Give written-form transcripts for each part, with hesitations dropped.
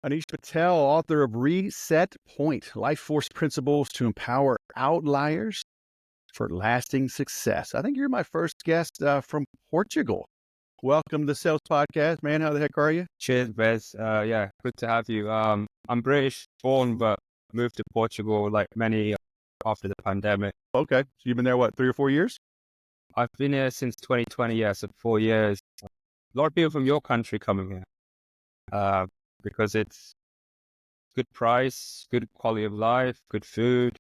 Anish Patel, author of Reset Point Life Force Principles to Empower Outliers for Lasting Success. I think you're my first guest from Portugal. Welcome to the Sales Podcast, man. How the heck are you? Cheers, Bez. Yeah, good to have you. I'm British born, but moved to Portugal like many after the pandemic. Okay. So you've been there, what, 3 or 4 years? I've been here since 2020, yeah, so 4 years. A lot of people from your country coming here because it's good price, good quality of life, good food,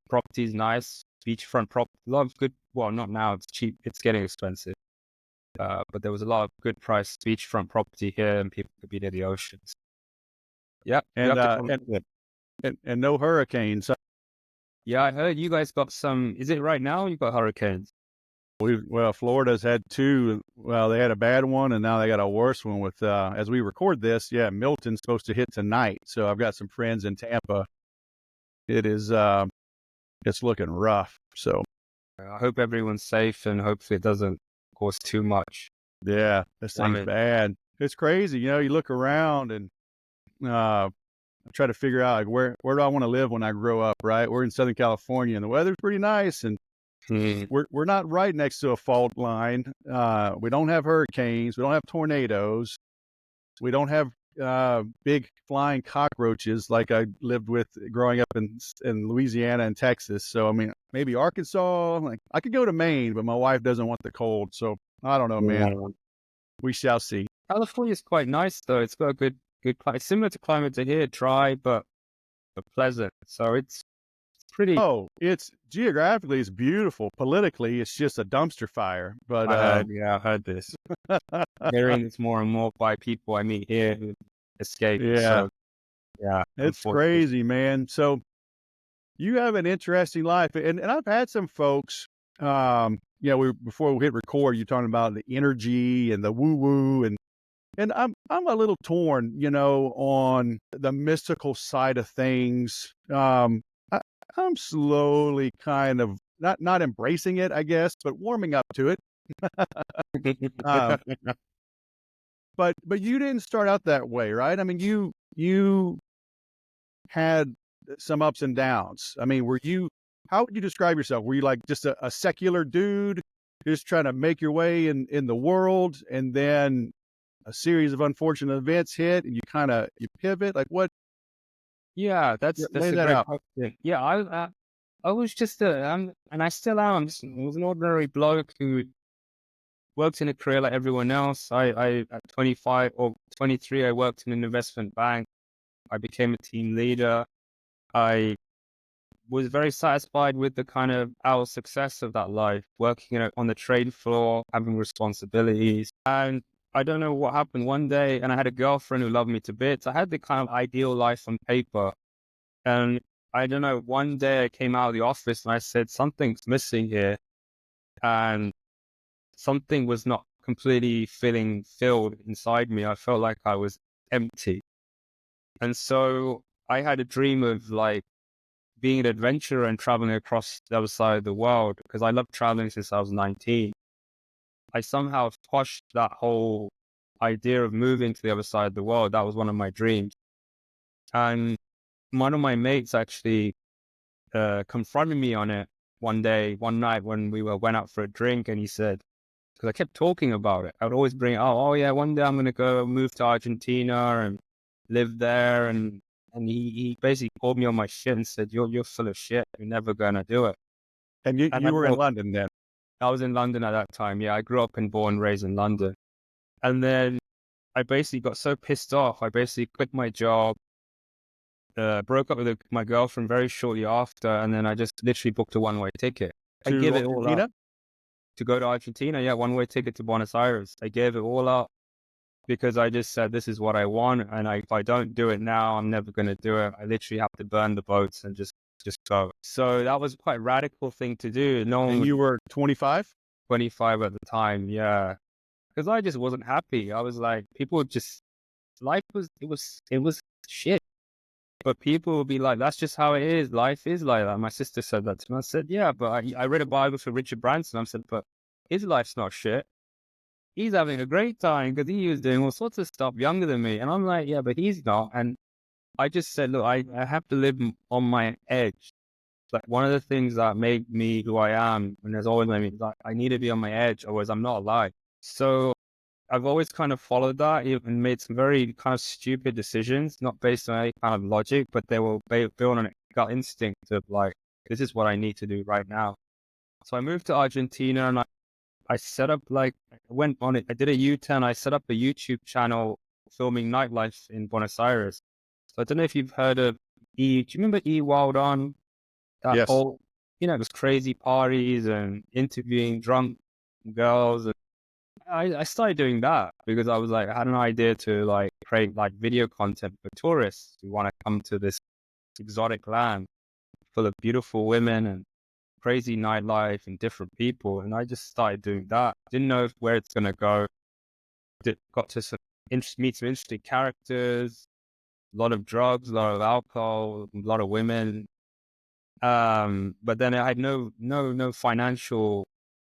property's nice, beachfront prop, a lot of good, well, not now, it's cheap, it's getting expensive. But there was a lot of good price beachfront property here and people could be near the oceans. Yeah, you And, have to uh, come. and, and no hurricanes. Yeah, I heard you guys got some. Is it right now? You got hurricanes. Well, Florida's had two. Well, they had a bad one, and now they got a worse one with, as we record this, yeah, Milton's supposed to hit tonight. So I've got some friends in Tampa. It is, it's looking rough. So, I hope everyone's safe and hopefully it doesn't cause too much yeah, this thing's damage. bad. It's crazy. You look around and I try to figure out like where do I want to live when I grow up, right? We're in Southern California and the weather's pretty nice and Hmm. we're not right next to a fault line. We don't have hurricanes, we don't have tornadoes, we don't have big flying cockroaches like I lived with growing up in Louisiana and Texas. So I mean, maybe Arkansas, like I could go to Maine, but my wife doesn't want the cold. So I don't know, man. Yeah. We shall see. California's quite nice though. It's got a good climate. Similar to climate to here, dry but pleasant. So it's pretty. Oh, it's geographically, it's beautiful. Politically, it's just a dumpster fire. But I heard this. Hearing this more and more by people I meet here who escaped. yeah, So yeah, it's unfortunately. crazy, man. So you have an interesting life, and I've had some folks. Before we hit record, you're talking about the energy and the woo woo, and I'm a little torn, on the mystical side of things. I, I'm slowly kind of not embracing it, I guess, but warming up to it. Um, but you didn't start out that way, right? I mean, you had some ups and downs. I mean, how would you describe yourself? Were you like just a secular dude, just trying to make your way in the world, and then a series of unfortunate events hit, and you pivot? Like what? Yeah, Yeah, that's lay a that great out. question. Yeah, I was just and I still am. I was an ordinary bloke who worked in a career like everyone else. I at 25 or 23, I worked in an investment bank. I became a team leader. I was very satisfied with the kind of our success of that life, working on the trade floor, having responsibilities. And I don't know what happened one day, and I had a girlfriend who loved me to bits. I had the kind of ideal life on paper. And I don't know, one day I came out of the office and I said, something's missing here. And something was not completely filled inside me. I felt like I was empty. And so I had a dream of like being an adventurer and traveling across the other side of the world because I loved traveling since I was 19. I somehow pushed that whole idea of moving to the other side of the world. That was one of my dreams. And one of my mates actually confronted me on it one night when we went out for a drink, and he said, because I kept talking about it, I would always bring, oh yeah, one day I'm going to go move to Argentina and live there, and he basically called me on my shit and said, you're full of shit, you're never going to do it. And you And I you were in know London then. I was in London at that time. Yeah, I grew up and born and raised in London, and then I basically got so pissed off. I basically quit my job. Broke up with my girlfriend very shortly after, and then I just literally booked a one-way ticket. I To gave it all up Argentina? to go to Argentina. Yeah, one-way ticket to Buenos Aires. I gave it all up because I just said, this is what I want, and if I don't do it now, I'm never going to do it. I literally have to burn the boats and just go. So that was quite a radical thing to do. No one And would you were 25? 25 at the time, yeah, because I just wasn't happy. I was like, people just life was it was shit. But people will be like, that's just how it is. Life is like that. My sister said that to me. I said, yeah, but I read a Bible for Richard Branson. I said, but his life's not shit. he's having a great time because he was doing all sorts of stuff younger than me. And I'm like, yeah, but he's not. And I just said, look, I have to live on my edge. Like one of the things that made me who I am, and there's always made me, like, I need to be on my edge, otherwise I'm not alive. So I've always kind of followed that and made some very kind of stupid decisions, not based on any kind of logic, but they were built on a gut instinct of like, this is what I need to do right now. So I moved to Argentina and I set up like, I went on it, I did a U-turn, I set up a YouTube channel filming nightlife in Buenos Aires. So I don't know if you've heard of do you remember Wild On? That Yes. whole, it was crazy parties and interviewing drunk girls. And I started doing that because I was like, I had an idea to like create like video content for tourists who want to come to this exotic land full of beautiful women and crazy nightlife and different people. And I just started doing that. Didn't know where it's going to go. Got to meet some interesting characters, a lot of drugs, a lot of alcohol, a lot of women. But then I had no financial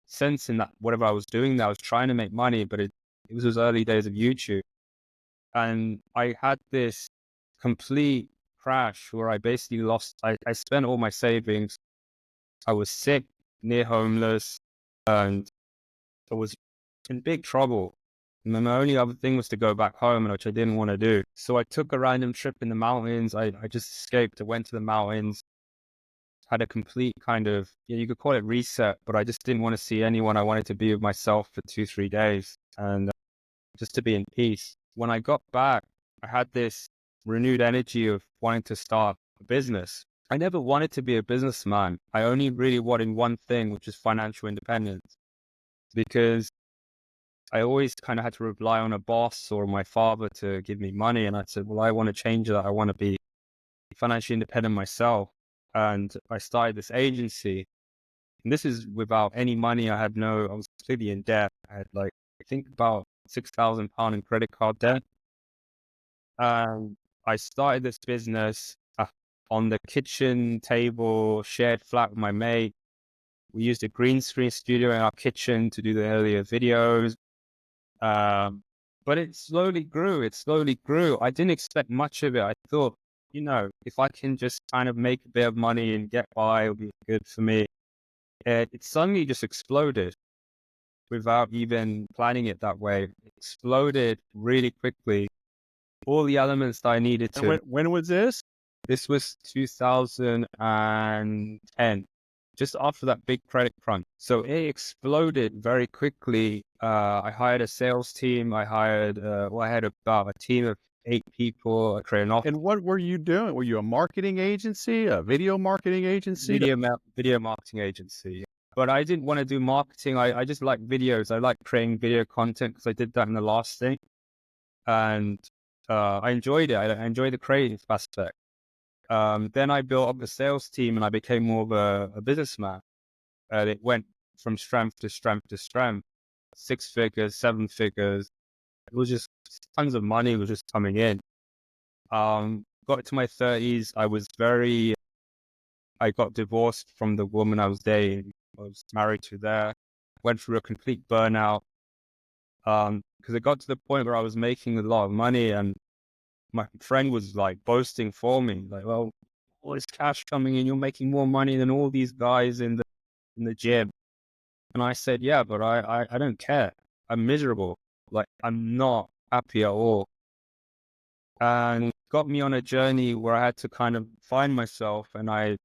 sense in that whatever I was doing there. I was trying to make money, but it was those early days of YouTube. And I had this complete crash where I basically I spent all my savings. I was sick, near homeless, and I was in big trouble. And then my only other thing was to go back home, which I didn't want to do. So I took a random trip in the mountains. I just escaped. I went to the mountains, had a complete kind of, you could call it reset, but I just didn't want to see anyone. I wanted to be with myself for 2, 3 days and just to be in peace. When I got back, I had this renewed energy of wanting to start a business. I never wanted to be a businessman. I only really wanted one thing, which is financial independence, because I always kind of had to rely on a boss or my father to give me money. And I said, well, I want to change that. I want to be financially independent myself. And I started this agency. And this is without any money. I was completely in debt. I had like, I think about £6,000 in credit card debt. I started this business on the kitchen table, shared flat with my mate. We used a green screen studio in our kitchen to do the earlier videos. But it slowly grew. It slowly grew. I didn't expect much of it. I thought, if I can just kind of make a bit of money and get by, it'll be good for me. It suddenly just exploded without even planning it that way. It exploded really quickly. All the elements that I needed And to. when was this? This was 2010, just after that big credit crunch. So it exploded very quickly. I hired a sales team. I had about a team of 8 people. I created an office. And what were you doing? Were you a marketing agency, a video marketing agency? Video marketing agency. But I didn't want to do marketing. I just like videos. I like creating video content because I did that in the last thing. And I enjoyed it. I enjoyed the creative aspect. Then I built up a sales team and I became more of a businessman. And it went from strength to strength to strength, 6 figures, 7 figures. It was just tons of money was just coming in. Got to my 30s. I got divorced from the woman I was dating. I was married to there. Went through a complete burnout. Because it got to the point where I was making a lot of money and my friend was like boasting for me, like, well, all this cash coming in, you're making more money than all these guys in the gym. And I said, yeah, but I don't care. I'm miserable. Like, I'm not happy at all. And got me on a journey where I had to kind of find myself. And I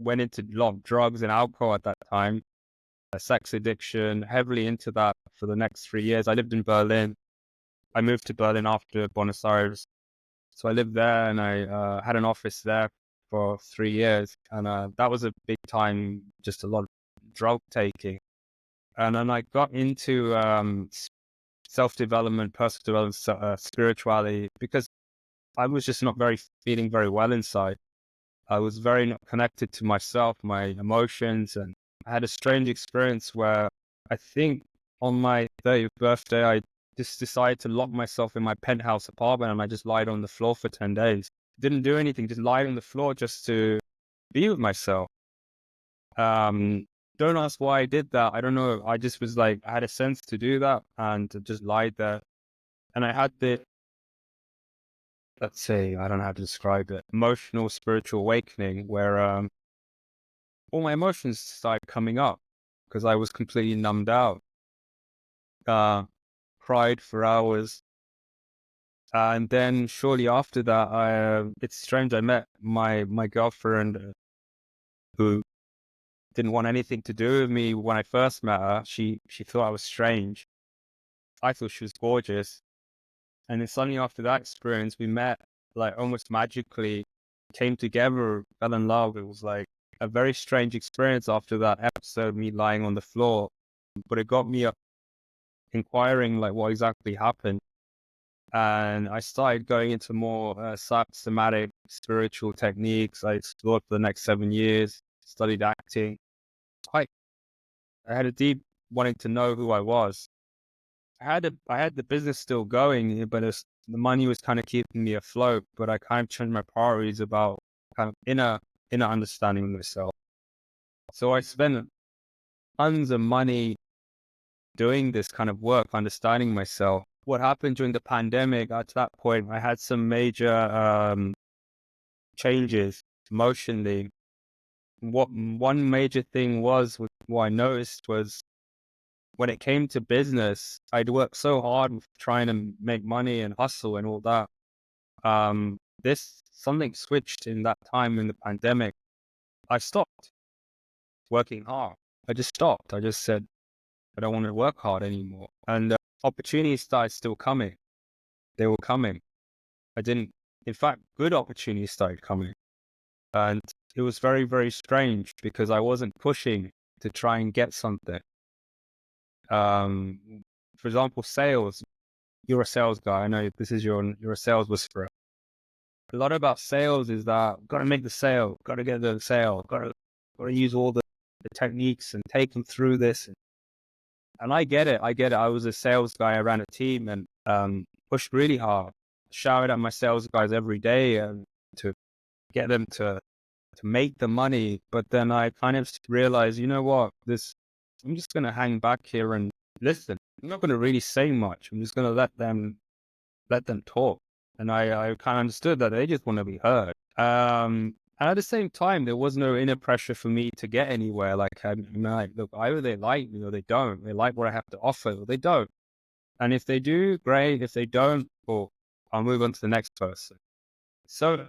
went into a lot of drugs and alcohol at that time, a sex addiction, heavily into that for the next 3 years. I lived in Berlin. I moved to Berlin after Buenos Aires. So I lived there and I had an office there for 3 years. And that was a big time, just a lot of drug taking. And then I got into self-development, personal development, spirituality, because I was just not feeling very well inside. I was very not connected to myself, my emotions. And I had a strange experience where I think on my 30th birthday, I just decided to lock myself in my penthouse apartment and I just lied on the floor for 10 days. Didn't do anything, just lied on the floor just to be with myself. Don't ask why I did that. I don't know. I just was like, I had a sense to do that and just lied there. And I had this, let's say, I don't know how to describe it, emotional, spiritual awakening where all my emotions started coming up because I was completely numbed out. Cried for hours. And then shortly after that, it's strange, I met my girlfriend who didn't want anything to do with me when I first met her. She thought I was strange. I thought she was gorgeous. And then suddenly after that experience, we met like almost magically, came together, fell in love. It was like a very strange experience after that episode, me lying on the floor. But it got me up inquiring like what exactly happened. And I started going into more systematic spiritual techniques. I explored for the next 7 years, studied acting. I, I had a deep wanting to know who I was. I had the business still going, but the money was kind of keeping me afloat. But I kind of changed my priorities about kind of inner understanding of myself. So I spent tons of money doing this kind of work, understanding myself. What happened during the pandemic, at that point, I had some major changes emotionally. What one major thing was, what I noticed was when it came to business, I'd worked so hard with trying to make money and hustle and all that. This something switched in that time in the pandemic. I stopped working hard. I just stopped. I just said, I don't want to work hard anymore. And opportunities started still coming. They were coming. I didn't, in fact, good opportunities started coming. And it was very, very strange because I wasn't pushing to try and get something. For example, sales. You're a sales guy. I know this is you're a sales whisperer. A lot about sales is that got to make the sale, got to get the sale, got to use all the techniques and take them through this. And I get it. I get it. I was a sales guy. I ran a team and pushed really hard, shouted at my sales guys every day to get them to make the money. But then I kind of realized, you know what, I'm just going to hang back here and listen. I'm not going to really say much. I'm just going to let them talk. And I kind of understood that they just want to be heard. And at the same time, there was no inner pressure for me to get anywhere. Like, I'm like, look, either they like me or they don't. They like what I have to offer or they don't. And if they do, great. If they don't, well, I'll move on to the next person. So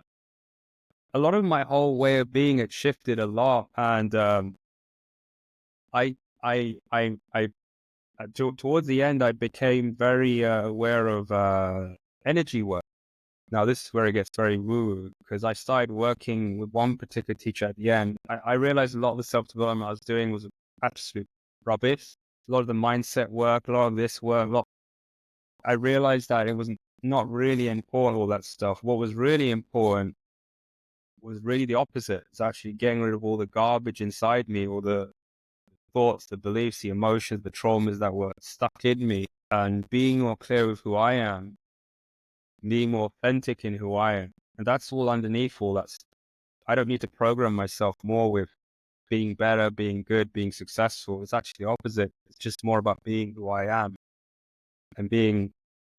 a lot of my whole way of being had shifted a lot. And I, I, I, I, towards the end, I became very aware of energy work. Now, this is where it gets very woo because I started working with one particular teacher at the end. I realized a lot of the self-development I was doing was absolute rubbish. A lot of the mindset work, a lot of this work, I realized that it was not really important, all that stuff. What was really important was really the opposite. It's actually getting rid of all the garbage inside me, all the thoughts, the beliefs, the emotions, the traumas that were stuck in me, and being more clear with who I am, being more authentic in who I am. And that's all underneath all that. I don't need to program myself more with being better, being good, being successful. It's actually the opposite. It's just more about being who I am and being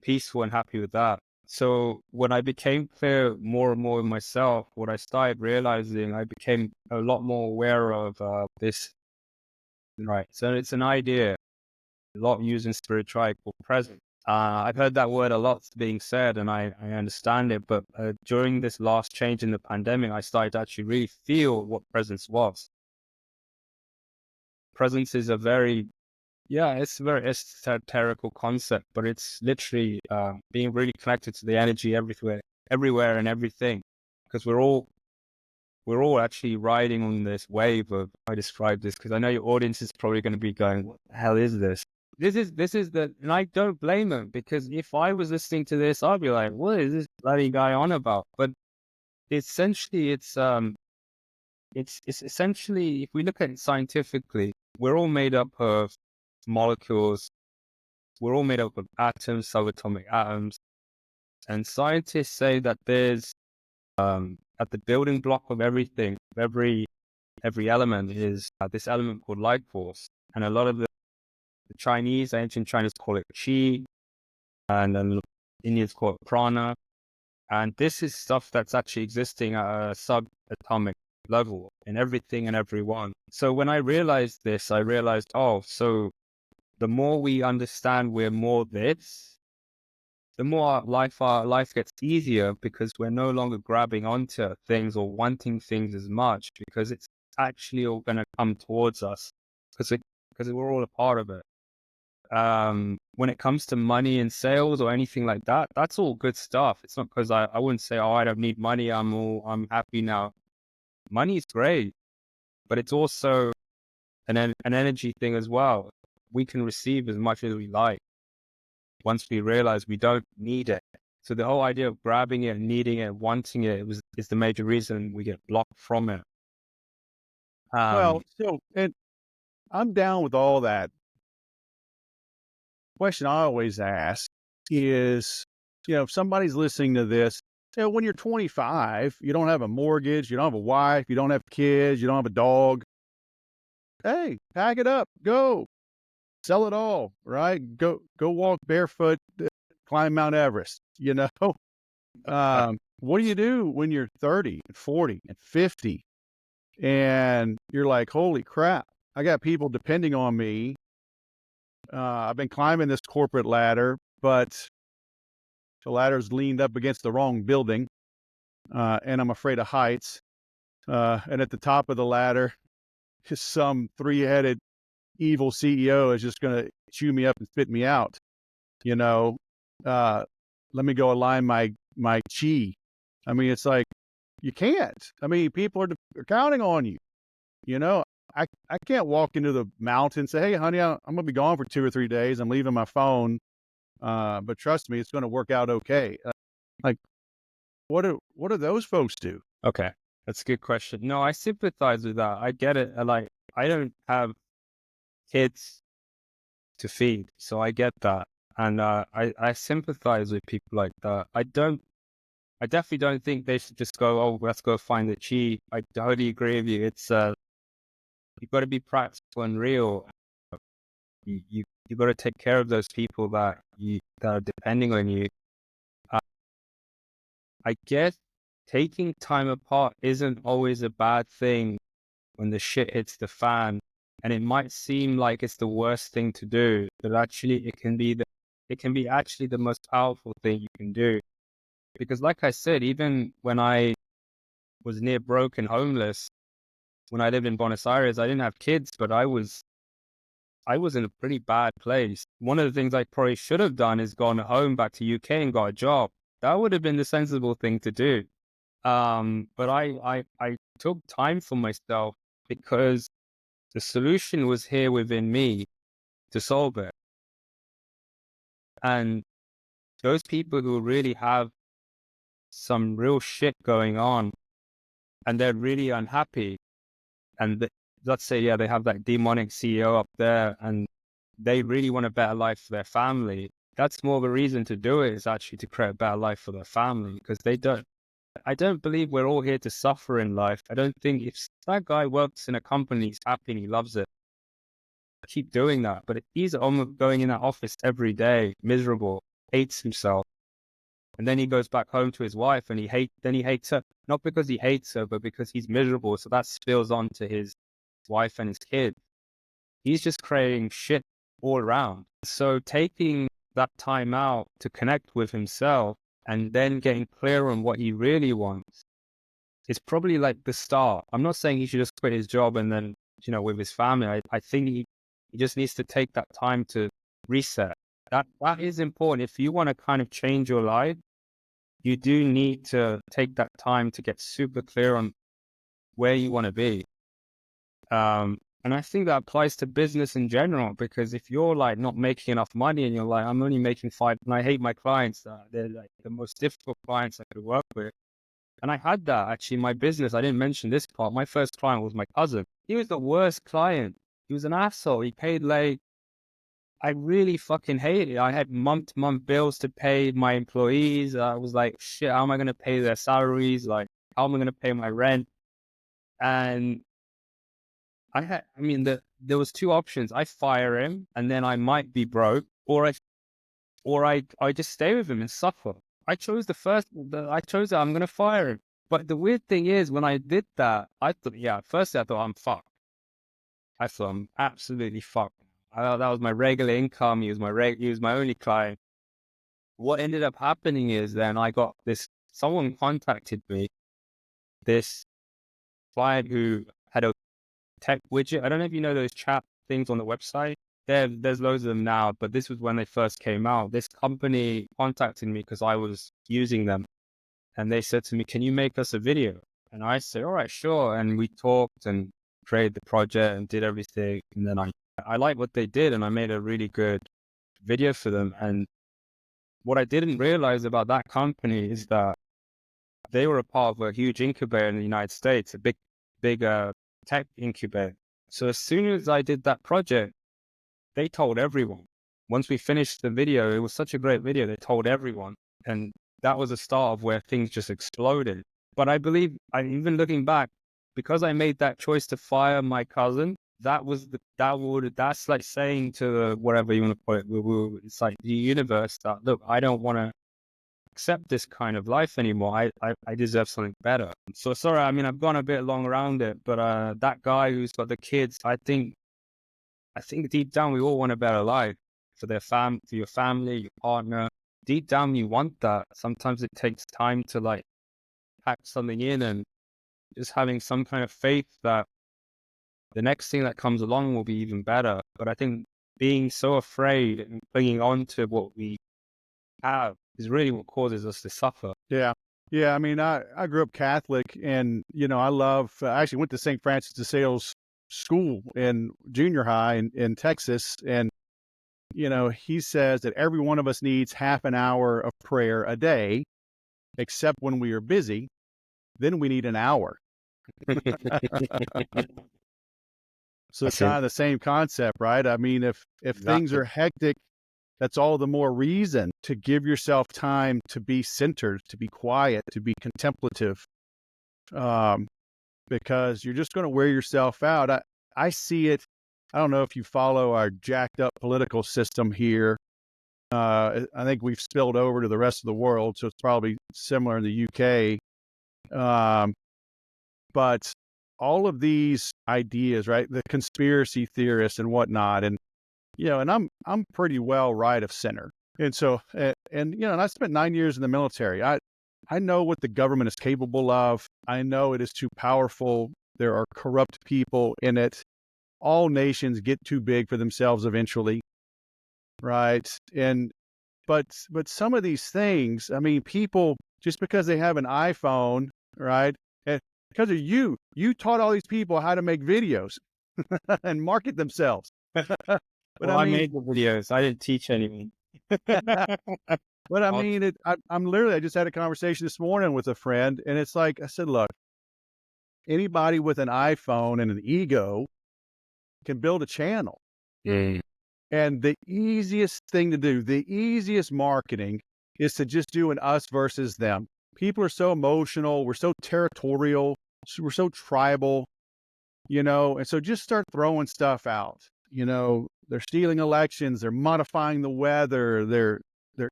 peaceful and happy with that. So when I became clear more and more with myself, what I started realizing, I became a lot more aware of this. Right. So it's an idea, a lot used in spirituality called presence. I've heard that word a lot being said and I understand it. But during this last change in the pandemic, I started to actually really feel what presence was. Presence is it's a very esoterical concept, but it's literally being really connected to the energy everywhere and everything. Because we're all actually riding on this wave of, I describe this because I know your audience is probably going to be going, what the hell is this? This is and I don't blame them because if I was listening to this, I'd be like, what is this bloody guy on about? But essentially, it's essentially, if we look at it scientifically, we're all made up of molecules. We're all made up of atoms, subatomic atoms. And scientists say that there's, at the building block of everything, of every every element is this element called life force. And a lot of the Chinese, ancient Chinese call it qi, and then Indians call it prana. And this is stuff that's actually existing at a subatomic level in everything and everyone. So when I realized this, I realized, oh, so the more we understand we're more this, the more our life gets easier, because we're no longer grabbing onto things or wanting things as much, because it's actually all going to come towards us because we're all a part of it. When it comes to money and sales or anything like that, that's all good stuff. It's not because I wouldn't say, oh, I don't need money. I'm happy now. Money is great, but it's also an energy thing as well. We can receive as much as we like once we realize we don't need it. So the whole idea of grabbing it, needing it, wanting it is the major reason we get blocked from it. Well, so, and I'm down with all that. Question I always ask is, if somebody's listening to this, when you're 25, you don't have a mortgage, you don't have a wife, you don't have kids, you don't have a dog. Hey, pack it up, go, sell it all, right? Go walk barefoot, climb Mount Everest. What do you do when you're 30 and 40 and 50 and you're like, holy crap, I got people depending on me. I've been climbing this corporate ladder, but the ladder's leaned up against the wrong building, and I'm afraid of heights. And at the top of the ladder, some three-headed evil CEO is just going to chew me up and spit me out. Let me go align my chi. I mean, it's like, you can't. I mean, people are counting on you. I can't walk into the mountain and say, hey, honey, I'm going to be gone for 2 or 3 days. I'm leaving my phone. But trust me, it's going to work out okay. Like, what do those folks do? Okay, that's a good question. No, I sympathize with that. I get it. I don't have kids to feed, so I get that. And I sympathize with people like that. I definitely don't think they should just go, oh, let's go find the chi. I totally agree with you. It's you've got to be practical and real. You got to take care of those people that are depending on you. I guess taking time apart isn't always a bad thing when the shit hits the fan, and it might seem like it's the worst thing to do, but actually it can be actually the most powerful thing you can do. Because like I said, even when I was near broke and homeless, when I lived in Buenos Aires, I didn't have kids, but I was in a pretty bad place. One of the things I probably should have done is gone home back to UK and got a job. That would have been the sensible thing to do. But I took time for myself because the solution was here within me to solve it. And those people who really have some real shit going on and they're really unhappy, and let's say, yeah, they have that demonic CEO up there and they really want a better life for their family. That's more of a reason to do it, is actually to create a better life for their family, because I don't believe we're all here to suffer in life. I don't think if that guy works in a company, he's happy and he loves it, keep doing that. But if he's almost going in that office every day, miserable, hates himself, and then he goes back home to his wife and he hates her, not because he hates her, but because he's miserable. So that spills on to his wife and his kid. He's just creating shit all around. So taking that time out to connect with himself and then getting clear on what he really wants is probably like the start. I'm not saying he should just quit his job and then, with his family. I think he just needs to take that time to reset. That is important. If you want to kind of change your life, you do need to take that time to get super clear on where you want to be. And I think that applies to business in general, because if you're like not making enough money and you're like, I'm only making 5, and I hate my clients, they're like the most difficult clients I could work with. And I had that actually in my business. I didn't mention this part. My first client was my cousin. He was the worst client. He was an asshole. He paid late. I really fucking hated it. I had month-to-month bills to pay my employees. I was like, shit, how am I going to pay their salaries? Like, how am I going to pay my rent? And there was two options. I fire him and then I might be broke, or I just stay with him and suffer. I chose I chose that I'm going to fire him. But the weird thing is, when I did that, I thought, yeah, firstly, I thought I'm fucked. I thought I'm absolutely fucked. I thought that was my regular income. He was my only client. What ended up happening is then someone contacted me, this client who had a tech widget. I don't know if you know those chat things on the website. There's loads of them now, but this was when they first came out. This company contacted me because I was using them, and they said to me, "Can you make us a video?" And I said, "All right, sure." And we talked and created the project and did everything. And then I liked what they did, and I made a really good video for them. And what I didn't realize about that company is that they were a part of a huge incubator in the United States, a big tech incubator. So as soon as I did that project, they told everyone. Once we finished the video, it was such a great video. They told everyone, and that was the start of where things just exploded. But I believe, even looking back, because I made that choice to fire my cousin, that's like saying to whatever you want to put it, it's like the universe that, look, I don't want to accept this kind of life anymore. I deserve something better. So sorry, I mean, I've gone a bit long around it, but that guy who's got the kids, I think deep down we all want a better life for for your family, your partner. Deep down you want that. Sometimes it takes time to like pack something in, and just having some kind of faith that the next thing that comes along will be even better. But I think being so afraid and clinging on to what we have is really what causes us to suffer. Yeah. Yeah. I mean, I grew up Catholic, and, I actually went to St. Francis de Sales school in junior high in Texas. And, he says that every one of us needs half an hour of prayer a day, except when we are busy. Then we need an hour. So That's kind it. of the same concept, right? I mean, if things Exactly. are hectic, that's all the more reason to give yourself time to be centered, to be quiet, to be contemplative, um, because you're just going to wear yourself out. I see it. I don't know if you follow our jacked up political system here. I think we've spilled over to the rest of the world, so it's probably similar in the UK. Um, but all of these ideas, right? The conspiracy theorists and whatnot, and I'm pretty well right of center. And so, and I spent 9 years in the military. I know what the government is capable of. I know it is too powerful. There are corrupt people in it. All nations get too big for themselves eventually, right? But some of these things, I mean, people, just because they have an iPhone, right? And because of you taught all these people how to make videos and market themselves. But Well, I I mean, made the videos. I didn't teach anyone. but I I'll, mean, I just had a conversation this morning with a friend, and it's like I said, look, anybody with an iPhone and an ego can build a channel. Mm. And the easiest thing to do, the easiest marketing, is to just do an us versus them. People are so emotional. We're so territorial. We're so tribal, and so just start throwing stuff out. They're stealing elections. They're modifying the weather. They're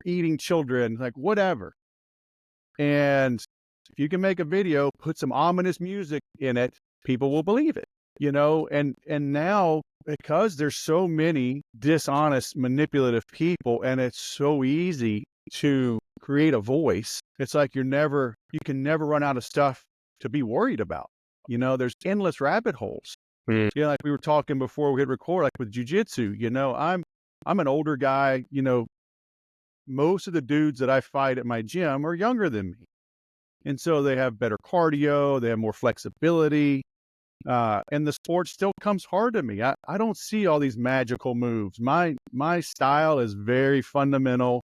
eating children, like whatever. And if you can make a video, put some ominous music in it, people will believe it, and now, because there's so many dishonest, manipulative people, and it's so easy to create a voice, it's like you can never run out of stuff to be worried about. There's endless rabbit holes. Mm. Like we were talking before we hit record, like with jujitsu, I'm an older guy, most of the dudes that I fight at my gym are younger than me. And so they have better cardio, they have more flexibility, and the sport still comes hard to me. I don't see all these magical moves. My style is very fundamental,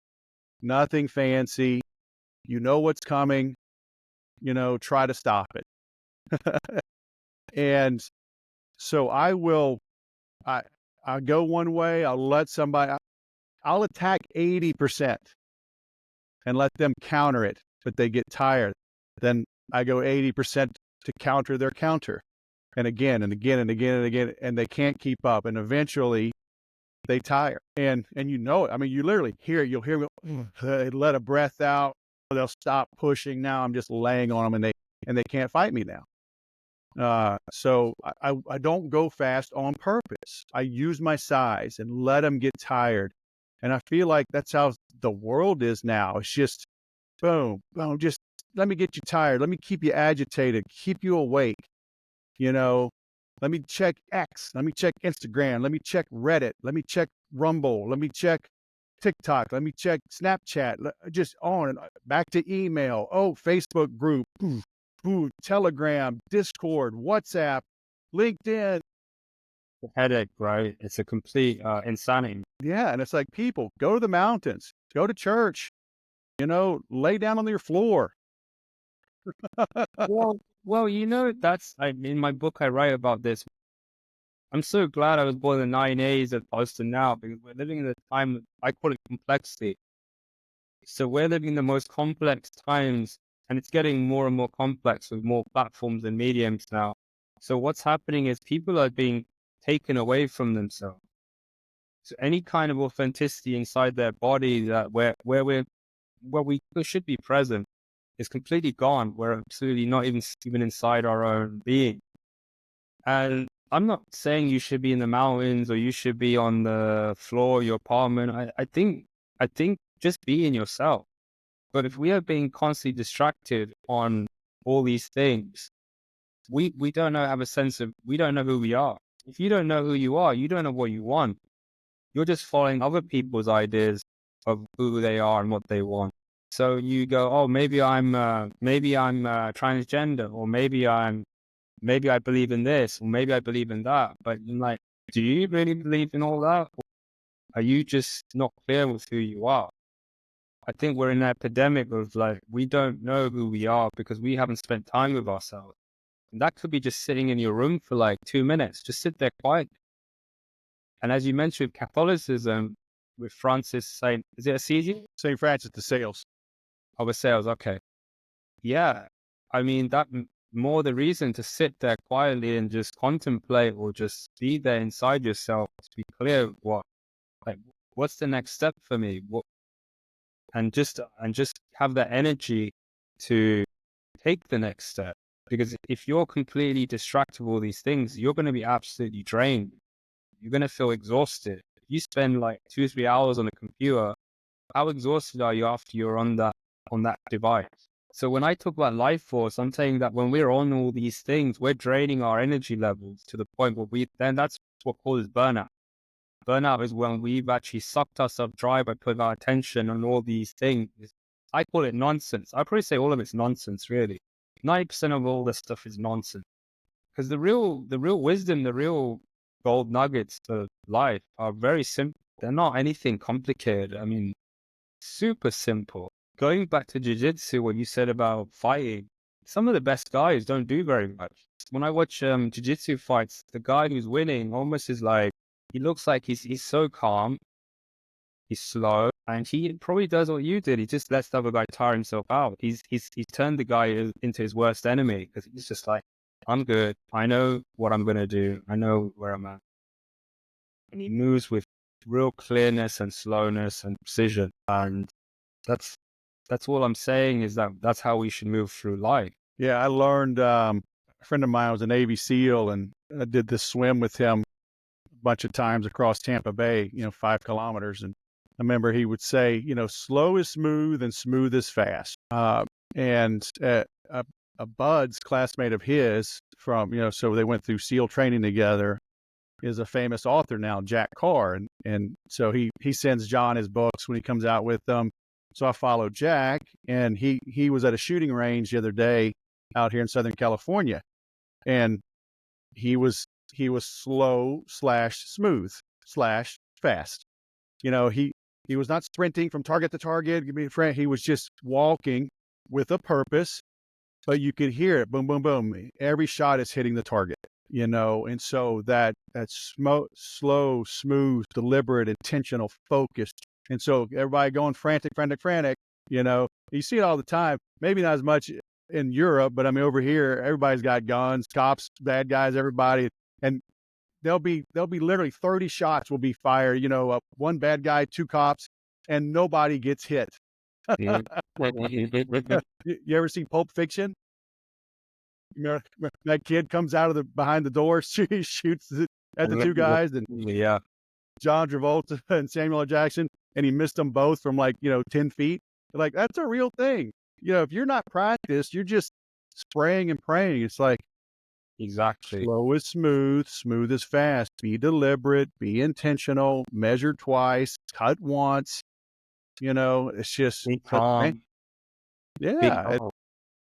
nothing fancy. You know what's coming, try to stop it. And so I I'll go one way, I'll attack 80% and let them counter it, but they get tired. Then I go 80% to counter their counter. and again and again and again and again, and they can't keep up. And eventually they tire. And you know it. I mean, you literally hear it. You'll hear them they let a breath out. They'll stop pushing. Now I'm just laying on them, and they can't fight me now. So I don't go fast on purpose. I use my size and let them get tired. And I feel like that's how the world is now. It's just boom, boom, just let me get you tired. Let me keep you agitated, keep you awake, you know. Let me check X, let me check Instagram, let me check Reddit, let me check Rumble, let me check TikTok, let me check Snapchat, just on and back to email. Oh, Facebook group, Telegram, Discord, WhatsApp, LinkedIn. The headache, right? It's a complete insanity. Yeah. And it's like, people, go to the mountains, go to church, lay down on your floor. Well, that's in my book I write about this. I'm so glad I was born in the 90s as opposed to now, because we're living in a time, I call it complexity. So we're living in the most complex times, and it's getting more and more complex with more platforms and mediums now. So what's happening is people are being taken away from themselves. So any kind of authenticity inside their body that where we should be present is completely gone. We're absolutely not even inside our own being. And I'm not saying you should be in the mountains or you should be on the floor of your apartment. I think just be in yourself. But if we are being constantly distracted on all these things, we don't know, have a sense of, we don't know who we are. If you don't know who you are, you don't know what you want. You're just following other people's ideas of who they are and what they want. So you go, oh, maybe I'm transgender, or maybe I believe in this, or maybe I believe in that. But I'm like, do you really believe in all that? Or are you just not clear with who you are? I think we're in an epidemic of like, we don't know who we are because we haven't spent time with ourselves. And that could be just sitting in your room for like 2 minutes, just sit there quiet. And as you mentioned with Catholicism, with Francis Saint, is it Assisi? St. Francis de Sales. Oh, the sales, okay. Yeah. I mean, that more the reason to sit there quietly and just contemplate, or just be there inside yourself to be clear what's the next step for me? And just have that energy to take the next step. Because if you're completely distracted with all these things, you're going to be absolutely drained. You're going to feel exhausted. If you spend like 2-3 hours on a computer, how exhausted are you after you're on that device? So when I talk about life force, I'm saying that when we're on all these things, we're draining our energy levels to the point where then that's what causes burnout. Burnout is when we've actually sucked ourselves dry by putting our attention on all these things. I call it nonsense. I probably say all of it's nonsense, really. 90% of all this stuff is nonsense. Because the real wisdom, the real gold nuggets of life are very simple. They're not anything complicated. I mean, super simple. Going back to jiu-jitsu, what you said about fighting, some of the best guys don't do very much. When I watch jiu-jitsu fights, the guy who's winning almost is like, he looks like he's so calm, he's slow, and he probably does what you did. He just lets the other guy tire himself out. He's turned the guy into his worst enemy, because he's just like, I'm good. I know what I'm going to do. I know where I'm at. And he moves with real clearness and slowness and precision. And that's all I'm saying, is that's how we should move through life. Yeah, I learned, a friend of mine was a Navy SEAL, and I did this swim with him a bunch of times across Tampa Bay, 5 kilometers. And I remember he would say, slow is smooth and smooth is fast. And a Bud's classmate of his so they went through SEAL training together, is a famous author now, Jack Carr. And so he sends John his books when he comes out with them. So I followed Jack, and he was at a shooting range the other day out here in Southern California, and he was slow / smooth / fast. He was not sprinting from target to target. Give me a friend. He was just walking with a purpose, but you could hear it, boom, boom, boom. Every shot is hitting the target. And so that slow, smooth, deliberate, intentional, focused. And so everybody going frantic, you see it all the time. Maybe not as much in Europe, but I mean over here, everybody's got guns, cops, bad guys, everybody, and there'll be literally 30 shots will be fired. One bad guy, two cops, and nobody gets hit. Mhm. You ever see Pulp Fiction? That kid comes out of the behind the door, shoots at the two guys, and Yeah, John Travolta and Samuel L. Jackson, and he missed them both from 10 feet. Like, that's a real thing. If you're not practiced, you're just spraying and praying. It's like exactly. slow is smooth, smooth is fast. Be deliberate, be intentional, measure twice, cut once. It's just, Be but man, calm. Be yeah, calm.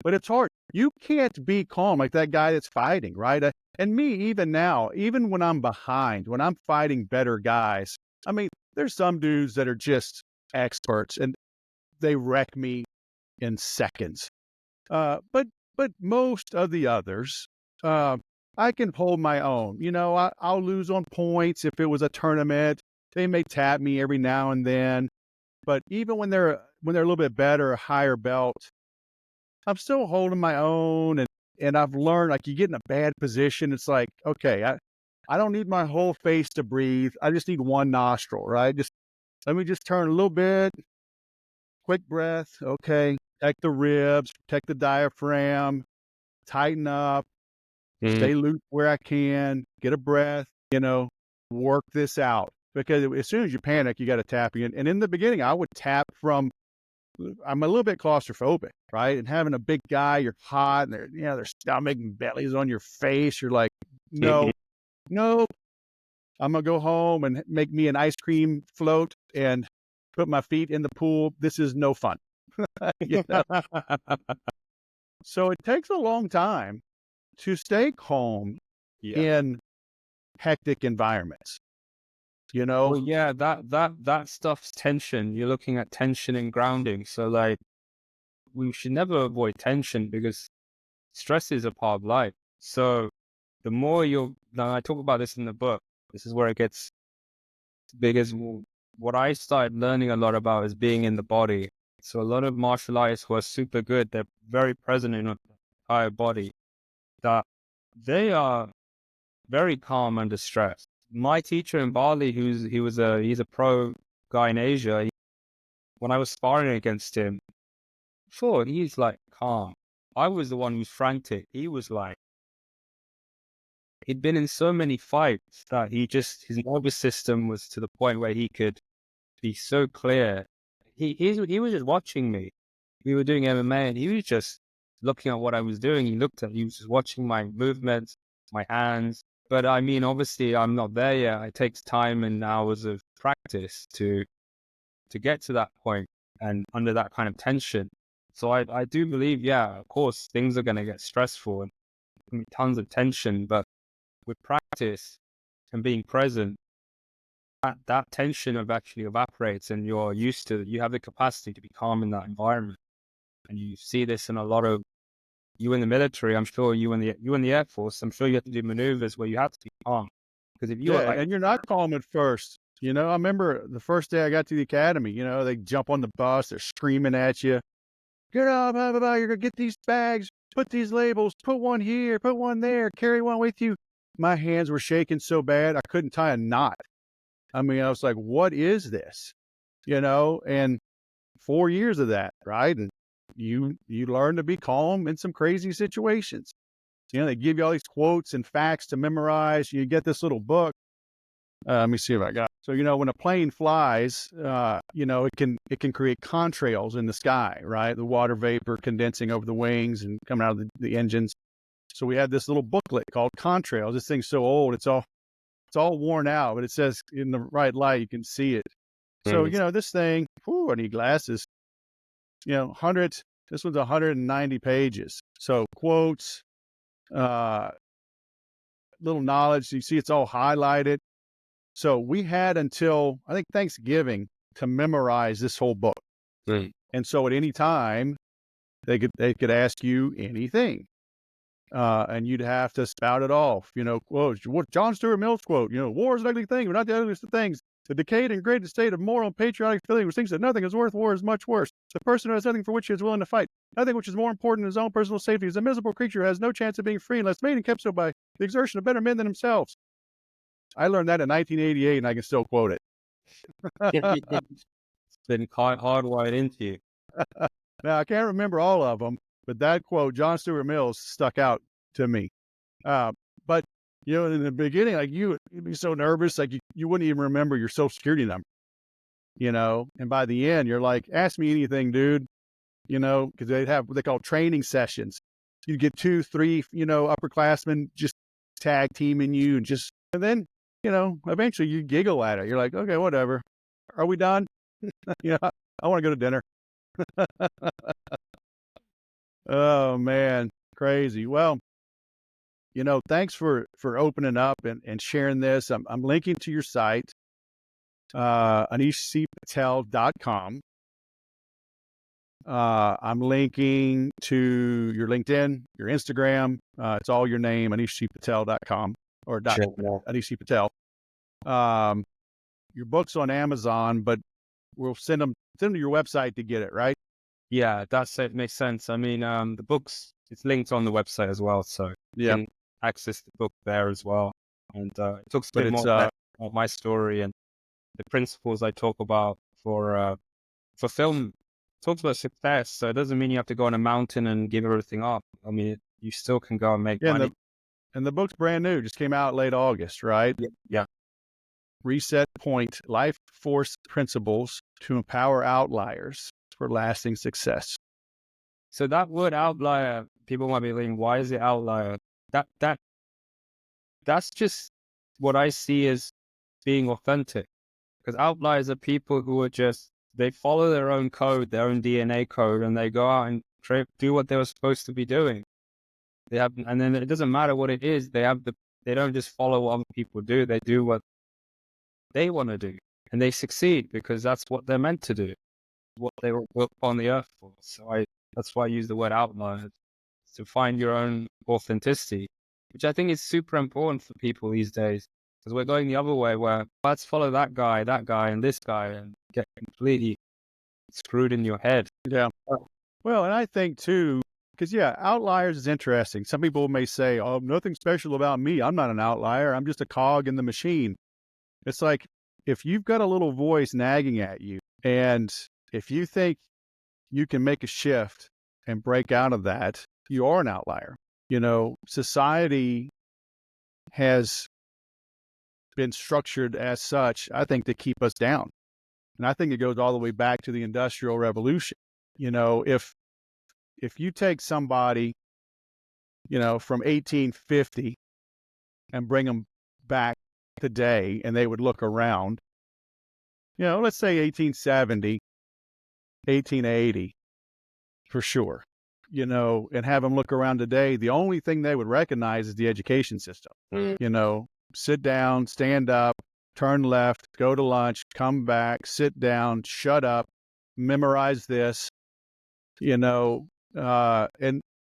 but it's hard. You can't be calm like that guy that's fighting, right? And me, even now, even when I'm behind, when I'm fighting better guys, I mean, there's some dudes that are just experts and they wreck me in seconds. But most of the others, uh, I can hold my own. I'll lose on points if it was a tournament. They may tap me every now and then, but even when they're a little bit better, a higher belt, I'm still holding my own, and I've learned, like, you get in a bad position, it's like, okay, I don't need my whole face to breathe. I just need one nostril, right? Just let me just turn a little bit, quick breath. Okay, protect the ribs, protect the diaphragm, tighten up, Mm. stay loose where I can, get a breath, work this out. Because as soon as you panic, you got to tap in. And in the beginning, I would tap from I'm a little bit claustrophobic, right? And having a big guy, you're hot, and their stomach and belly's on your face. You're like, no, no, I'm gonna go home and make me an ice cream float and put my feet in the pool. This is no fun. you know? So it takes a long time to stay calm Yeah. in hectic environments. You know, Well, yeah, that stuff's tension. You're looking at tension and grounding. So like we should never avoid tension because stress is a part of life. So the more now I talk about this in the book, this is where it gets big as what I started learning a lot about is being in the body. So a lot of martial artists who are super good, they're very present in the entire body, that they are very calm under stress. My teacher in Bali, he's a pro guy in Asia. When I was sparring against him, sure, he's like calm. I was the one who's frantic. He was like, he'd been in so many fights that his nervous system was to the point where he could be so clear. He was just watching me. We were doing MMA and he was just looking at what I was doing. He was just watching my movements, my hands. But I mean, obviously I'm not there yet. It takes time and hours of practice to get to that point and under that kind of tension. So I do believe, yeah, of course, things are going to get stressful and tons of tension, but with practice and being present, that tension actually evaporates and you have the capacity to be calm in that environment. And you see this in a lot of you in the military. I'm sure you in the Air Force, I'm sure you have to do maneuvers where you have to be calm. Because if you are yeah, like, and you're not calm at first. I remember the first day I got to the academy. They jump on the bus, they're screaming at you. Get up, blah, blah, blah. You're going to get these bags, put these labels, put one here, put one there, carry one with you. My hands were shaking so bad, I couldn't tie a knot. I mean, I was like, what is this? And 4 years of that, right? And you learn to be calm in some crazy situations. They give you all these quotes and facts to memorize. You get this little book. Let me see if I got. So when a plane flies, it can create contrails in the sky, right? The water vapor condensing over the wings and coming out of the engines. So we had this little booklet called Contrails. This thing's so old, it's all worn out, but it says in the right light you can see it. So mm, this thing, I need glasses. Hundreds. This one's 190 pages. So quotes, uh, little knowledge. You see, it's all highlighted. So we had until I think Thanksgiving to memorize this whole book. mm, And so at any time they could ask you anything. And you'd have to spout it off, quotes. What John Stuart Mill's quote, war is an ugly thing, but not the ugliest of things. The decayed and degraded state of moral and patriotic feeling which thinks that nothing is worth war is much worse. The person who has nothing for which he is willing to fight, nothing which is more important than his own personal safety, is a miserable creature who has no chance of being free unless made and kept so by the exertion of better men than himself. I learned that in 1988, and I can still quote it. It's been hardwired into you. Now, I can't remember all of them, but that quote, John Stuart Mills, stuck out to me. But, in the beginning, like you'd be so nervous, like you wouldn't even remember your social security number, and by the end, you're like, ask me anything, dude, because they'd have what they call training sessions. You get 2, 3, upperclassmen just tag teaming you and then, eventually you giggle at it. You're like, okay, whatever. Are we done? I want to go to dinner. Oh man, crazy. Well, thanks for opening up and sharing this. I'm linking to your site, anishpatel.com. I'm linking to your LinkedIn, your Instagram. It's all your name, anishpatel.com or Anish Patel. Your book's on Amazon, but we'll send them to your website to get it, right? Yeah, it makes sense. I mean, the books, it's linked on the website as well, so you can access the book there as well. And it talks a bit more about my story and the principles I talk about for film. It talks about success, so it doesn't mean you have to go on a mountain and give everything up. I mean, you still can go and make money. And the book's brand new, just came out late August, right? Yeah. Reset Point: Life Force Principles to Empower Outliers for Lasting Success. So that word outlier, people might be thinking, why is it outlier? That's just what I see as being authentic. Because outliers are people who are they follow their own code, their own DNA code, and they go out and do what they were supposed to be doing. And then it doesn't matter what it is. They don't just follow what other people do. They do what they want to do, and they succeed because that's what they're meant to do, what they were built on the earth for. So that's why I use the word outlier, to find your own authenticity, which I think is super important for people these days, because we're going the other way where let's follow that guy, and this guy, and get completely screwed in your head. Yeah. Well, and I think too, because outliers is interesting. Some people may say, oh, nothing special about me. I'm not an outlier. I'm just a cog in the machine. It's like, if you've got a little voice nagging at you, and if you think you can make a shift and break out of that, you are an outlier. Society has been structured as such, I think, to keep us down. And I think it goes all the way back to the Industrial Revolution. If you take somebody, from 1850 and bring them back today, and they would look around, let's say 1870, 1880, for sure, and have them look around today, the only thing they would recognize is the education system. Sit down, stand up, turn left, go to lunch, come back, sit down, shut up, memorize this, and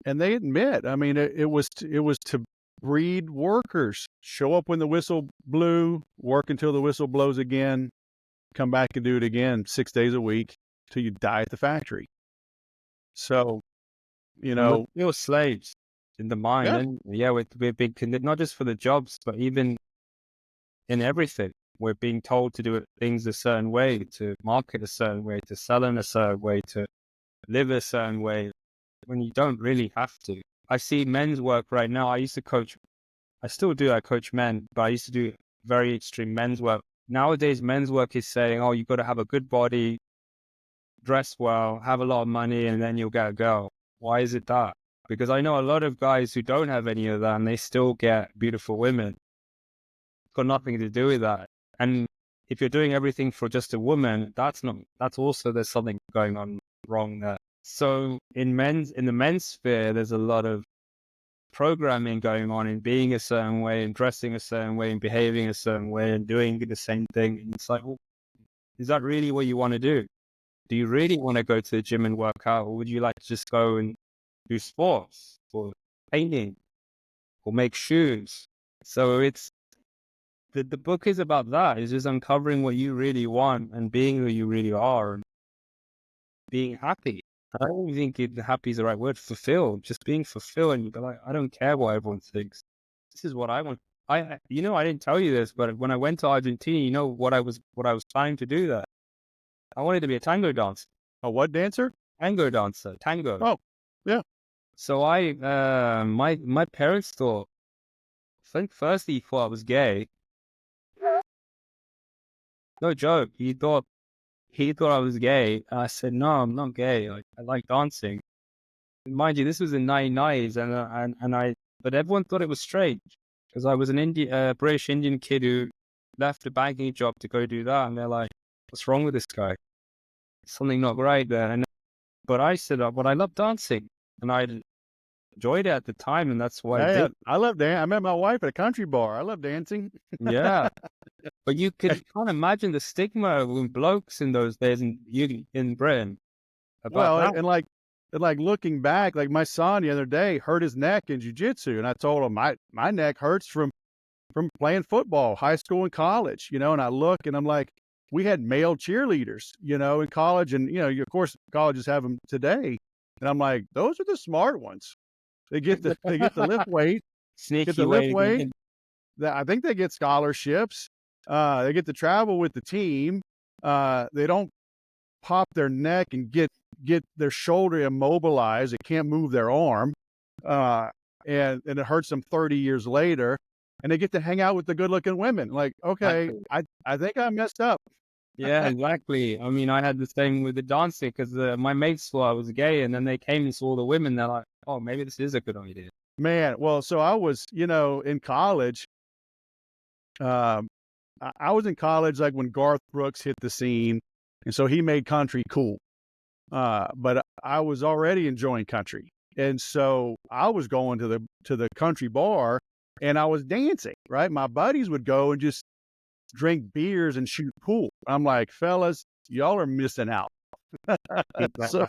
they admit, I mean, it was to breed workers. Show up when the whistle blew, work until the whistle blows again, come back and do it again 6 days a week till you die at the factory. So, We were slaves in the mind. And we're being not just for the jobs, but even in everything. We're being told to do things a certain way, to market a certain way, to sell in a certain way, to live a certain way, when you don't really have to. I see men's work right now. I still do, I coach men, but I used to do very extreme men's work. Nowadays, men's work is saying, oh, you've got to have a good body, dress well, have a lot of money, and then you'll get a girl. Why is it that? Because I know a lot of guys who don't have any of that, and they still get beautiful women. It's got nothing to do with that. And if you're doing everything for just a woman, that's also, there's something going on wrong there. So in the men's sphere, there's a lot of programming going on in being a certain way and dressing a certain way and behaving a certain way and doing the same thing. And it's like, well, is that really what you want to do? Do you really want to go to the gym and work out, or would you like to just go and do sports or painting or make shoes? So the book is about that. It's just uncovering what you really want and being who you really are and being happy. I don't think happy is the right word. Fulfilled, just being fulfilled, and you're like, I don't care what everyone thinks. This is what I want. I didn't tell you this, but when I went to Argentina, you know what I was planning to do there. I wanted to be a tango dancer. A what dancer? Tango dancer, tango. Oh, yeah. So my parents thought, I think firstly he thought I was gay. No joke. He thought I was gay. And I said, no, I'm not gay. I like dancing. Mind you, this was in the 1990s, but everyone thought it was strange because I was an British Indian kid who left a banking job to go do that, and they're like, "What's wrong with this guy? Something not right there." But I said, "But I love dancing, and I enjoyed it at the time, and that's why I Yeah, did." I love dance. I met my wife at a country bar. I love dancing. Yeah, but you can't imagine the stigma with blokes in those days in Britain about Well, that. and looking back, like my son the other day hurt his neck in jujitsu, and I told him my neck hurts from playing football, high school and college, and I look and I'm like, we had male cheerleaders, in college, and of course colleges have them today, and I'm like, those are the smart ones. They get to lift weight, get Sneaky to lift way to get weight. in. I think they get scholarships. They get to travel with the team. They don't pop their neck and get their shoulder immobilized. They can't move their arm, uh, and it hurts them 30 years later. And they get to hang out with the good-looking women. Like, okay, Exactly. I think I messed up. Yeah, exactly. I mean, I had the same with the dancing because my mates thought I was gay, and then they came and saw the women. They're like, "Oh, maybe this is a good idea." Man, well, so I was, in college. Um, I was in college like when Garth Brooks hit the scene, and so he made country cool. But I was already enjoying country, and so I was going to the country bar, and I was dancing. Right, my buddies would go and just drink beers and shoot pool. I'm like, fellas, y'all are missing out. So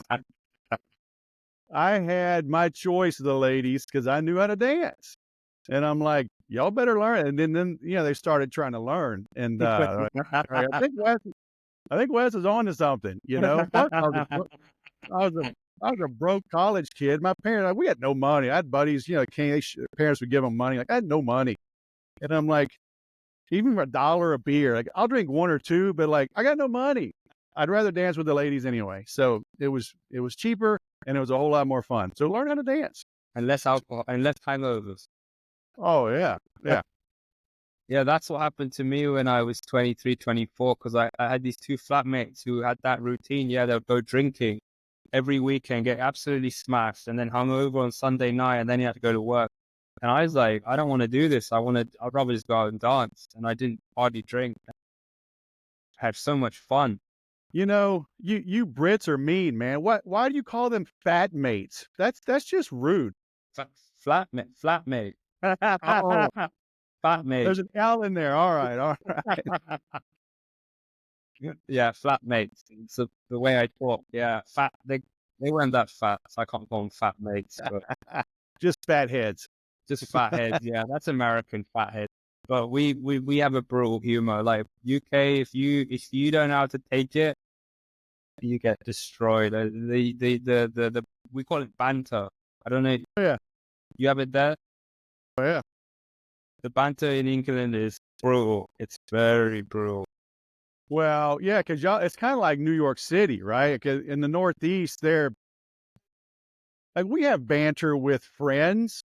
I had my choice of the ladies because I knew how to dance, and I'm like, y'all better learn. And then they started trying to learn, and right, I think Wes is on to something. Plus I was a broke college kid. My parents, we had no money. I had buddies, parents would give them money. Like I had no money, and I'm like, even for $1 a beer, like I'll drink one or two, but like I got no money. I'd rather dance with the ladies anyway. So it was cheaper and it was a whole lot more fun. So learn how to dance. And less alcohol and less hangovers. Oh yeah, yeah. Yeah, that's what happened to me when I was 23, 24, because I had these two flatmates who had that routine. Yeah, they'll go drinking every weekend, get absolutely smashed, and then hungover on Sunday night, and then you have to go to work. And I was like, I don't want to do this. I'd rather just go out and dance. And I didn't hardly drink. I had so much fun. You Brits are mean, man. Why do you call them fat mates? That's just rude. Flatmate. Oh, Flatmate. there's an L in there. All right, all right. Yeah, flatmates. It's the way I talk. Yeah, fat. They weren't that fat, so I can't call them fat mates, but Just fat heads. just fat heads. Yeah, that's American fat head. But we have a brutal humor. Like UK, if you don't know how to take it, you get destroyed. The we call it banter. I don't know. Oh, yeah. You have it there. Oh, yeah. The banter in England is brutal. It's very brutal. Well, yeah, because y'all, it's kind of like New York City, right? 'Cause in the Northeast, like we have banter with friends,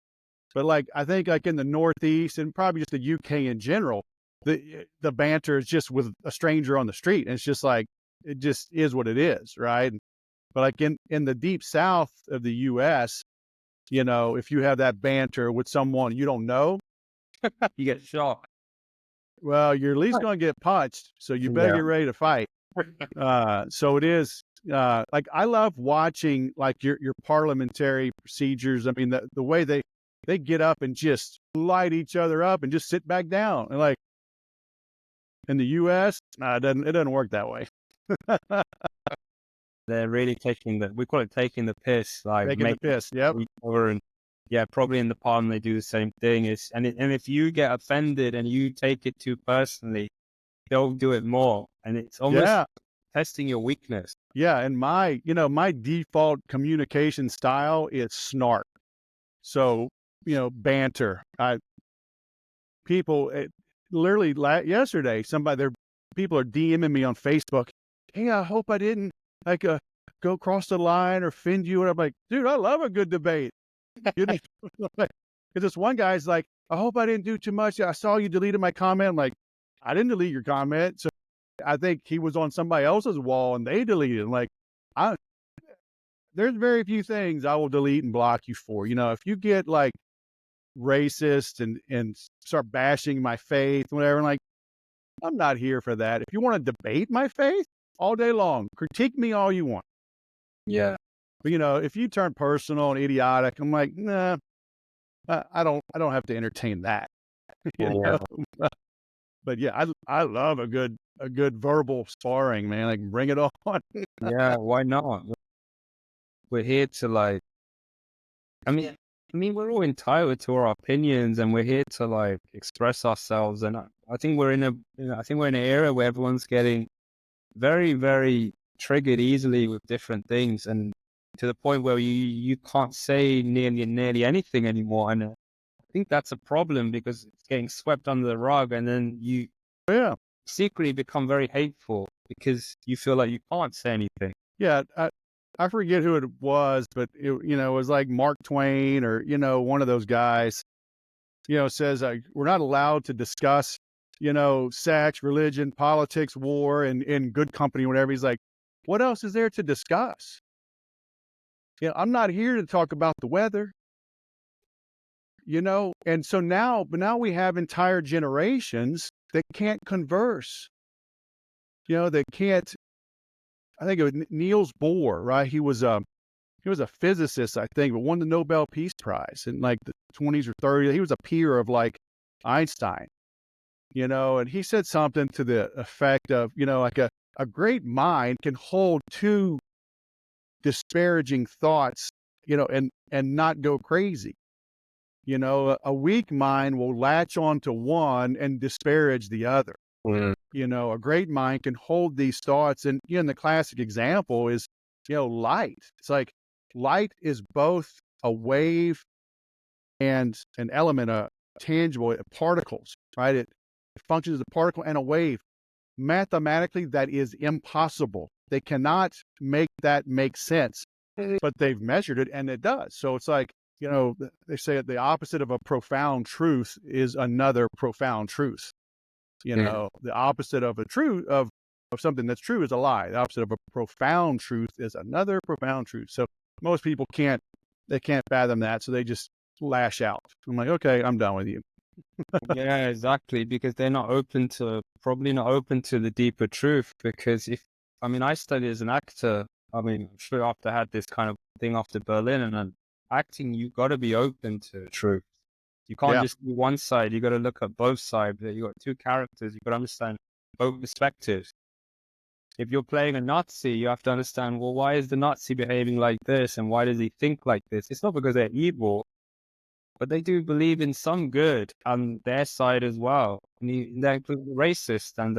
but like I think like in the Northeast and probably just the UK in general, the banter is just with a stranger on the street, and it's just like it just is what it is, right? But like in the deep South of the U.S., if you have that banter with someone you don't know, You get shot. well, you're at least going to get punched, so you better Yeah. get ready to fight. So it is like I love watching like your parliamentary procedures. I mean, the way they get up and just light each other up and just sit back down. And like in the U.S., it doesn't work that way. They're really we call it taking the piss, like Taking the making piss. Yep. each other and Yeah, probably in the palm they do the same thing. And if you get offended and you take it too personally, they'll do it more. And it's almost Yeah. testing your weakness. Yeah. And my default communication style is snark. So, banter. People, literally yesterday, people are DMing me on Facebook. Hey, I hope I didn't like go cross the line or offend you. And I'm like, dude, I love a good debate. You know, because this one guy's like, I hope I didn't do too much. I saw you deleted my comment. I'm like, I didn't delete your comment. So I think he was on somebody else's wall and they deleted it. Like, I there's very few things I will delete and block you for. If you get like racist and start bashing my faith, whatever, I'm like, I'm not here for that. If you want to debate my faith all day long, critique me all you want. Yeah. But if you turn personal and idiotic, I'm like, nah, I don't have to entertain that. you Yeah. know. But yeah, I love a good verbal sparring, man. Like bring it on. Yeah. Why not? We're here to like, I mean, we're all entitled to our opinions, and we're here to like express ourselves. And I think we're in I think we're in an era where everyone's getting very, very triggered easily with different things, and to the point where you can't say nearly anything anymore. And I think that's a problem because it's getting swept under the rug, and then you Yeah, secretly become very hateful because you feel like you can't say anything. yeah. I forget who it was, but it was like Mark Twain or one of those guys. Says we're not allowed to discuss sex, religion, politics, war, and in good company, whatever. He's like, what else is there to discuss? I'm not here to talk about the weather. And so now we have entire generations that can't converse. They can't. I think it was Niels Bohr, right? He was a physicist, I think, but won the Nobel Peace Prize in like the 20s or 30s. He was a peer of like Einstein, and he said something to the effect of, like a great mind can hold two disparaging thoughts, and not go crazy. A weak mind will latch on to one and disparage the other. Mm. A great mind can hold these thoughts. And, the classic example is, light. It's like light is both a wave and an element, a tangible particles, right? It functions as a particle and a wave. Mathematically, that is impossible. They cannot make that make sense, but they've measured it and it does. So it's like, they say the opposite of a profound truth is another profound truth. Mm. The opposite of a truth of something that's true is a lie. The opposite of a profound truth is another profound truth. So most people can't fathom that. So they just lash out. I'm like, okay, I'm done with you. Yeah, exactly. Because they're probably not open to the deeper truth. Because I studied as an actor. I'm sure after I had this kind of thing after Berlin and then acting, you got to be open to truth. You can't Yeah. just do one side. You got to look at both sides. You got two characters. You got to understand both perspectives. If you're playing a Nazi, you have to understand, well, why is the Nazi behaving like this? And why does he think like this? It's not because they're evil, but they do believe in some good on their side as well. And they include the racist and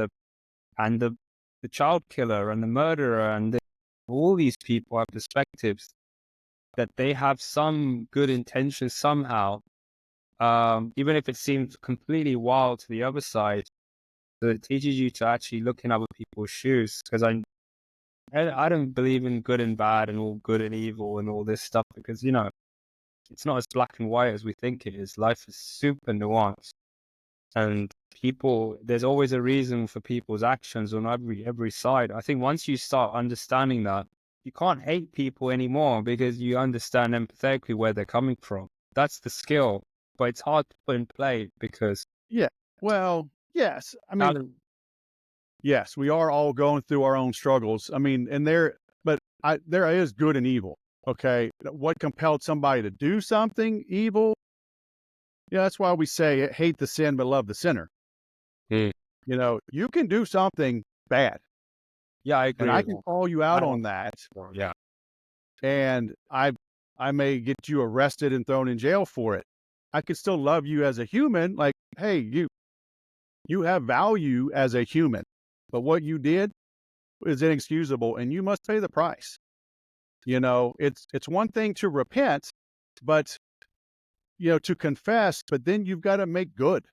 the child killer and the murderer all these people have perspectives that they have some good intentions somehow, even if it seems completely wild to the other side. So it teaches you to actually look in other people's shoes. Because I don't believe in good and bad and all good and evil and all this stuff because it's not as black and white as we think it is. Life is super nuanced. And there's always a reason for people's actions on every side. I think once you start understanding that, you can't hate people anymore because you understand empathetically where they're coming from. That's the skill, but it's hard to put in play because Yeah. Well, yes. I mean, talent. yes, we are all going through our own struggles. I mean, there is good and evil. Okay. What compelled somebody to do something evil? Yeah, that's why we say hate the sin, but love the sinner. Mm. You can do something bad Yeah, I and agree I with can that. call you I out don't. on that. Yeah. And I I may get you arrested and thrown in jail for it. I could still love you as a human. Like, hey, you have value as a human, but what you did is inexcusable, and you must pay the price. It's one thing to repent, but to confess, but then you've got to make good.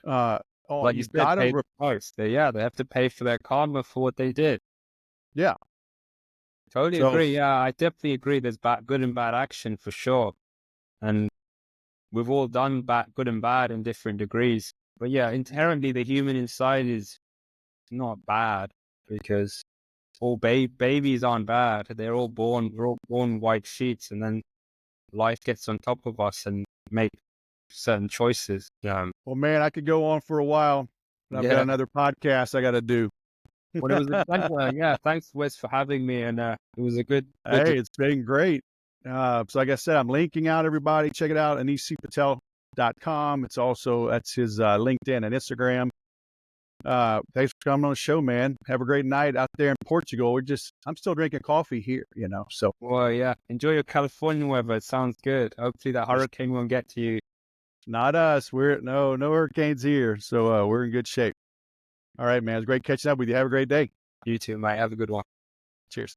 Uh, oh, Like you you've said, got to, pay the price. They have to pay for their karma for what they did. yeah. Totally So, agree. Yeah, I definitely agree. There's good and bad action for sure, and we've all done good and bad in different degrees. But yeah, inherently the human inside is not bad because all babies aren't bad. We're all born white sheets, and then life gets on top of us and make certain choices. well, man, I could go on for a while, but I've got Yeah. another podcast I got to do. Well, it was a pleasure. Yeah, thanks, Wes, for having me, and it was a good. Hey, it's been great. So like I said, I'm linking out everybody. Check it out, anishpatel.com. It's also, that's his LinkedIn and Instagram. Thanks for coming on the show, man. Have a great night out there in Portugal. I'm still drinking coffee here, so Well, yeah. Enjoy your California weather. It sounds good. Hopefully that it's hurricane won't get to you. not us. No hurricanes here. So, we're in good shape. All right, man. It's great catching up with you. Have a great day. You too, mate. Have a good one. Cheers.